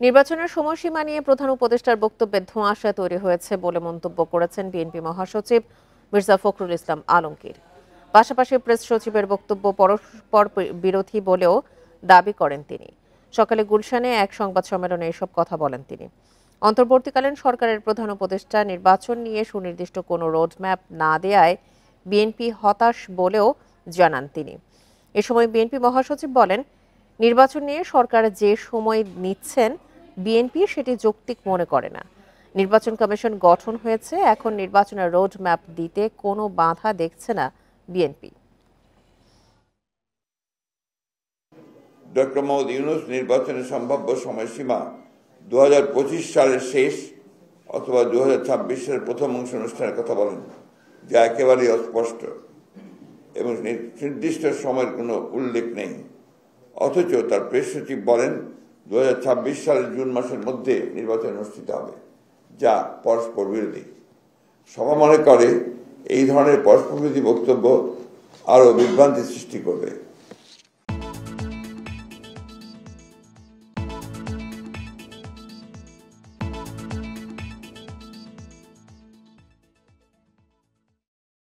নির্বাচনের সময়সীমা নিয়ে প্রধান উপদেষ্টার বক্তব্যে ধোঁয়াশা তৈরি হয়েছে বলে মন্তব্য করেছেন বিএনপি মহাসচিব মির্জা ফখরুল ইসলাম আলমগীর। পাশাপাশি প্রেস সচিবের বক্তব্য পরস্পর বিরোধী বলেও দাবি করেন তিনি। সকালে গুলশানে এক সংবাদ সম্মেলনে এসব কথা বলেন তিনি। অন্তর্বর্তীকালীন সরকারের প্রধান উপদেষ্টা নির্বাচন নিয়ে সুনির্দিষ্ট কোনো রোডম্যাপ না দেয়ায় বিএনপি হতাশ বলেও জানান তিনি। এ সময় বিএনপি মহাসচিব বলেন, নির্বাচন নিয়ে সরকার যে সময় নিচ্ছেন বিএনপি সেটি যৌক্তিক মনে করে না। নির্বাচন কমিশন গঠন হয়েছে, এখন নির্বাচনের রোড ম্যাপ দিতে কোনো বাধা দেখছে না বিএনপি। ডক্টর মোহাম্মদ ইউনূস নির্বাচনের সম্ভাব্য সময়সীমা 2025 সালের শেষ অথবা 2026 সালের প্রথম অংশ অনুষ্ঠানের কথা বলেন, যা একেবারেই অস্পষ্ট এবং নির্দিষ্ট সময়ের কোনো উল্লেখ নেই। অথচ তার প্রেস সচিব বলেন 2026 সালের জুন মাসের মধ্যে নির্বাচন অনুষ্ঠিত হবে, যা পরস্পর বিরোধী। সভা মনে করে এই ধরনের পরস্পর বিরোধী বক্তব্য আরও বিভ্রান্তি সৃষ্টি করবে।